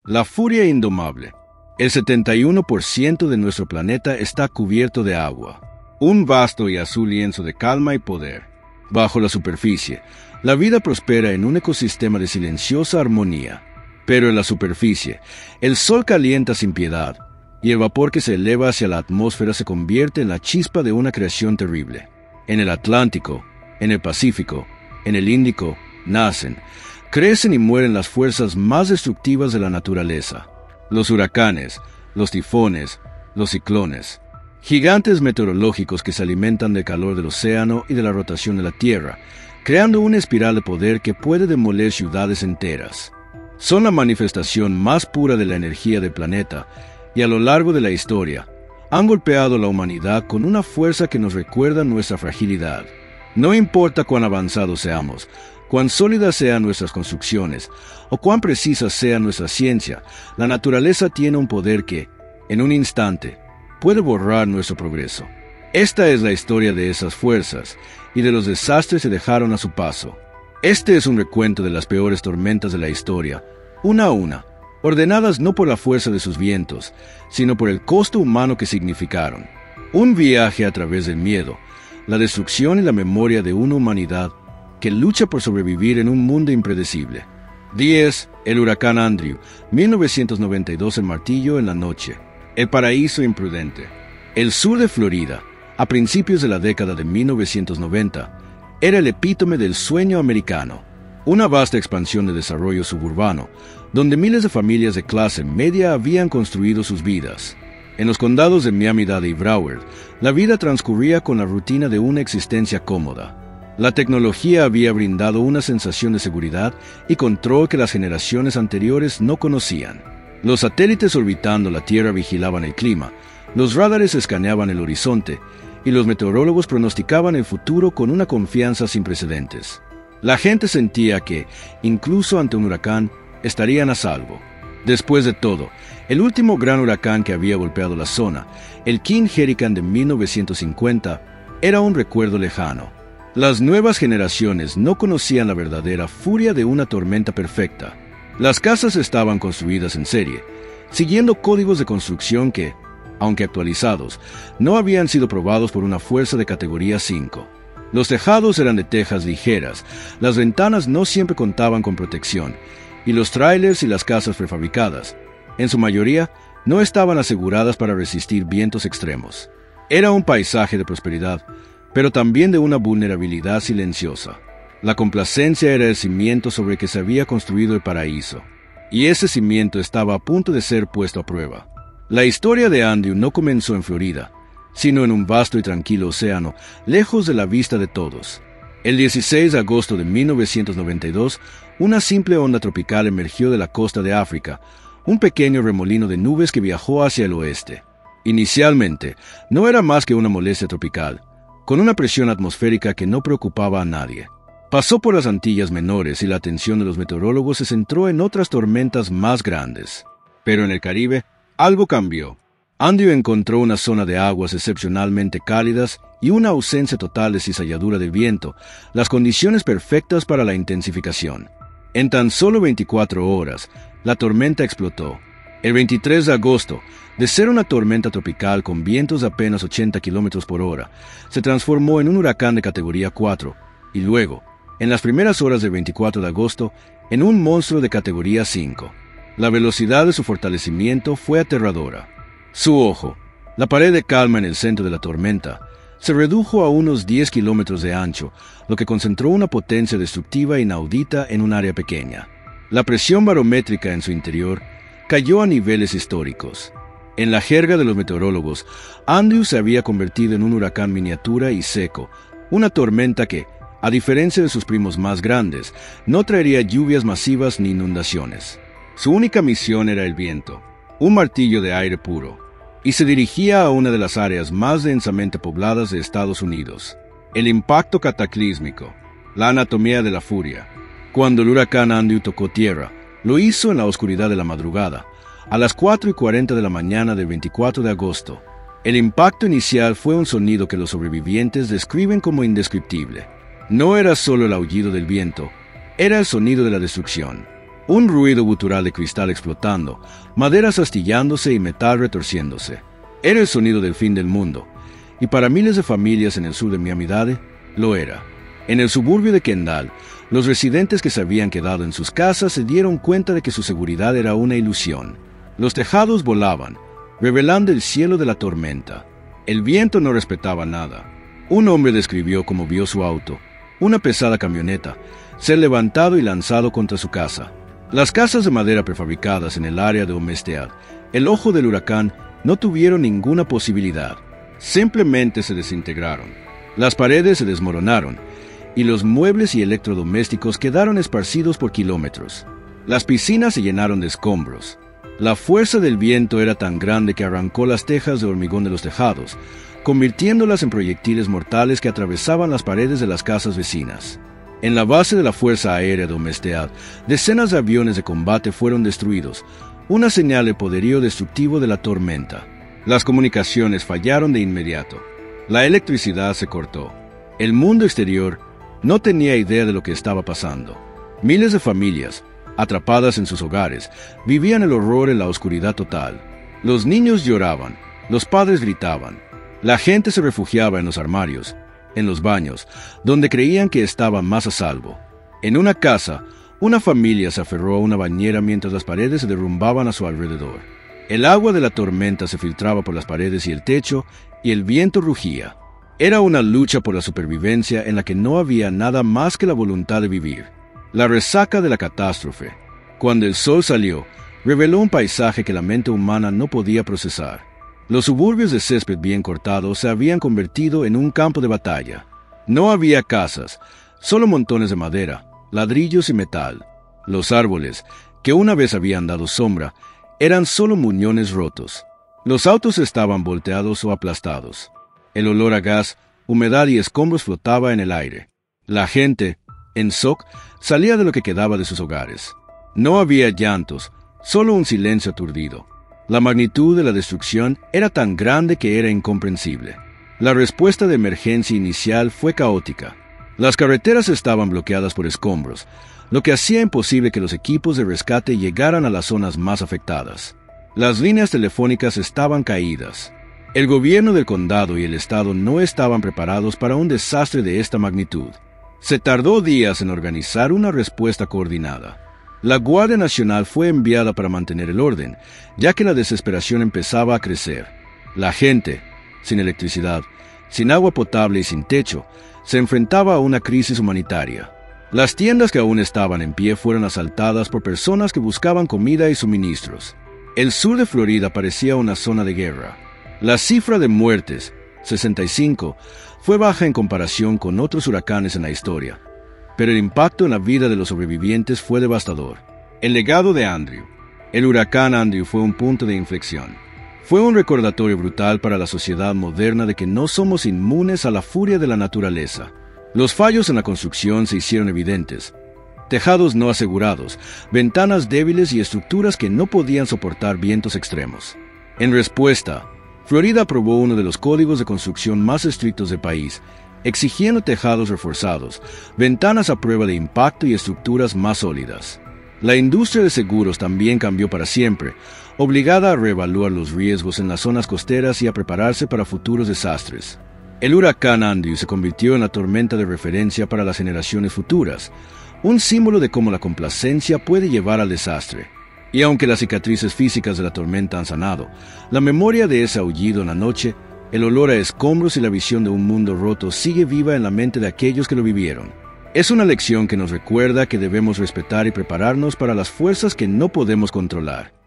La furia indomable. El 71% de nuestro planeta está cubierto de agua. Un vasto y azul lienzo de calma y poder. Bajo la superficie, la vida prospera en un ecosistema de silenciosa armonía. Pero en la superficie, el sol calienta sin piedad, y el vapor que se eleva hacia la atmósfera se convierte en la chispa de una creación terrible. En el Atlántico, en el Pacífico, en el Índico, nacen, crecen y mueren las fuerzas más destructivas de la naturaleza. Los huracanes, los tifones, los ciclones. Gigantes meteorológicos que se alimentan del calor del océano y de la rotación de la Tierra, creando una espiral de poder que puede demoler ciudades enteras. Son la manifestación más pura de la energía del planeta, y a lo largo de la historia, han golpeado a la humanidad con una fuerza que nos recuerda nuestra fragilidad. No importa cuán avanzados seamos, cuán sólidas sean nuestras construcciones, o cuán precisa sea nuestra ciencia, la naturaleza tiene un poder que, en un instante, puede borrar nuestro progreso. Esta es la historia de esas fuerzas, y de los desastres que dejaron a su paso. Este es un recuento de las peores tormentas de la historia, una a una, ordenadas no por la fuerza de sus vientos, sino por el costo humano que significaron. Un viaje a través del miedo, la destrucción y la memoria de una humanidad que lucha por sobrevivir en un mundo impredecible. 10. El huracán Andrew, 1992. El martillo en la noche. El paraíso imprudente. El sur de Florida, a principios de la década de 1990, era el epítome del sueño americano. Una vasta expansión de desarrollo suburbano, donde miles de familias de clase media habían construido sus vidas. En los condados de Miami-Dade y Broward, la vida transcurría con la rutina de una existencia cómoda. La tecnología había brindado una sensación de seguridad y control que las generaciones anteriores no conocían. Los satélites orbitando la Tierra vigilaban el clima, los radares escaneaban el horizonte, y los meteorólogos pronosticaban el futuro con una confianza sin precedentes. La gente sentía que, incluso ante un huracán, estarían a salvo. Después de todo, el último gran huracán que había golpeado la zona, el King Hurricane de 1950, era un recuerdo lejano. Las nuevas generaciones no conocían la verdadera furia de una tormenta perfecta. Las casas estaban construidas en serie, siguiendo códigos de construcción que, aunque actualizados, no habían sido probados por una fuerza de categoría 5. Los tejados eran de tejas ligeras, las ventanas no siempre contaban con protección, y los tráilers y las casas prefabricadas, en su mayoría, no estaban aseguradas para resistir vientos extremos. Era un paisaje de prosperidad, pero también de una vulnerabilidad silenciosa. La complacencia era el cimiento sobre el que se había construido el paraíso, y ese cimiento estaba a punto de ser puesto a prueba. La historia de Andrew no comenzó en Florida, sino en un vasto y tranquilo océano, lejos de la vista de todos. El 16 de agosto de 1992, una simple onda tropical emergió de la costa de África, un pequeño remolino de nubes que viajó hacia el oeste. Inicialmente, no era más que una molestia tropical, con una presión atmosférica que no preocupaba a nadie. Pasó por las Antillas Menores y la atención de los meteorólogos se centró en otras tormentas más grandes. Pero en el Caribe, algo cambió. Andrew encontró una zona de aguas excepcionalmente cálidas y una ausencia total de cizalladura del viento, las condiciones perfectas para la intensificación. En tan solo 24 horas, la tormenta explotó. El 23 de agosto, de ser una tormenta tropical con vientos de apenas 80 km por hora, se transformó en un huracán de categoría 4, y luego, en las primeras horas del 24 de agosto, en un monstruo de categoría 5. La velocidad de su fortalecimiento fue aterradora. Su ojo, la pared de calma en el centro de la tormenta, se redujo a unos 10 kilómetros de ancho, lo que concentró una potencia destructiva inaudita en un área pequeña. La presión barométrica en su interior cayó a niveles históricos. En la jerga de los meteorólogos, Andrew se había convertido en un huracán miniatura y seco, una tormenta que, a diferencia de sus primos más grandes, no traería lluvias masivas ni inundaciones. Su única misión era el viento, un martillo de aire puro, y se dirigía a una de las áreas más densamente pobladas de Estados Unidos. El impacto cataclísmico, la anatomía de la furia. Cuando el huracán Andrew tocó tierra, lo hizo en la oscuridad de la madrugada, a las 4:40 de la mañana del 24 de agosto. El impacto inicial fue un sonido que los sobrevivientes describen como indescriptible. No era solo el aullido del viento, era el sonido de la destrucción. Un ruido gutural de cristal explotando, maderas astillándose y metal retorciéndose. Era el sonido del fin del mundo, y para miles de familias en el sur de Miami-Dade, lo era. En el suburbio de Kendall, los residentes que se habían quedado en sus casas se dieron cuenta de que su seguridad era una ilusión. Los tejados volaban, revelando el cielo de la tormenta. El viento no respetaba nada. Un hombre describió cómo vio su auto, una pesada camioneta, ser levantado y lanzado contra su casa. Las casas de madera prefabricadas en el área de Homestead, el ojo del huracán, no tuvieron ninguna posibilidad. Simplemente se desintegraron. Las paredes se desmoronaron, y los muebles y electrodomésticos quedaron esparcidos por kilómetros. Las piscinas se llenaron de escombros. La fuerza del viento era tan grande que arrancó las tejas de hormigón de los tejados, convirtiéndolas en proyectiles mortales que atravesaban las paredes de las casas vecinas. En la base de la Fuerza Aérea de Homestead, decenas de aviones de combate fueron destruidos, una señal de poderío destructivo de la tormenta. Las comunicaciones fallaron de inmediato. La electricidad se cortó. El mundo exterior no tenía idea de lo que estaba pasando. Miles de familias, atrapadas en sus hogares, vivían el horror en la oscuridad total. Los niños lloraban, los padres gritaban. La gente se refugiaba en los armarios, en los baños, donde creían que estaban más a salvo. En una casa, una familia se aferró a una bañera mientras las paredes se derrumbaban a su alrededor. El agua de la tormenta se filtraba por las paredes y el techo, y el viento rugía. Era una lucha por la supervivencia en la que no había nada más que la voluntad de vivir. La resaca de la catástrofe, cuando el sol salió, reveló un paisaje que la mente humana no podía procesar. Los suburbios de césped bien cortado se habían convertido en un campo de batalla. No había casas, solo montones de madera, ladrillos y metal. Los árboles, que una vez habían dado sombra, eran solo muñones rotos. Los autos estaban volteados o aplastados. El olor a gas, humedad y escombros flotaba en el aire. La gente, en shock, salía de lo que quedaba de sus hogares. No había llantos, solo un silencio aturdido. La magnitud de la destrucción era tan grande que era incomprensible. La respuesta de emergencia inicial fue caótica. Las carreteras estaban bloqueadas por escombros, lo que hacía imposible que los equipos de rescate llegaran a las zonas más afectadas. Las líneas telefónicas estaban caídas. El gobierno del condado y el estado no estaban preparados para un desastre de esta magnitud. Se tardó días en organizar una respuesta coordinada. La Guardia Nacional fue enviada para mantener el orden, ya que la desesperación empezaba a crecer. La gente, sin electricidad, sin agua potable y sin techo, se enfrentaba a una crisis humanitaria. Las tiendas que aún estaban en pie fueron asaltadas por personas que buscaban comida y suministros. El sur de Florida parecía una zona de guerra. La cifra de muertes, 65, fue baja en comparación con otros huracanes en la historia, pero el impacto en la vida de los sobrevivientes fue devastador. El legado de Andrew. El huracán Andrew fue un punto de inflexión. Fue un recordatorio brutal para la sociedad moderna de que no somos inmunes a la furia de la naturaleza. Los fallos en la construcción se hicieron evidentes. Tejados no asegurados, ventanas débiles y estructuras que no podían soportar vientos extremos. En respuesta, Florida aprobó uno de los códigos de construcción más estrictos del país, exigiendo tejados reforzados, ventanas a prueba de impacto y estructuras más sólidas. La industria de seguros también cambió para siempre, obligada a reevaluar los riesgos en las zonas costeras y a prepararse para futuros desastres. El huracán Andrew se convirtió en la tormenta de referencia para las generaciones futuras, un símbolo de cómo la complacencia puede llevar al desastre. Y aunque las cicatrices físicas de la tormenta han sanado, la memoria de ese aullido en la noche, el olor a escombros y la visión de un mundo roto sigue viva en la mente de aquellos que lo vivieron. Es una lección que nos recuerda que debemos respetar y prepararnos para las fuerzas que no podemos controlar.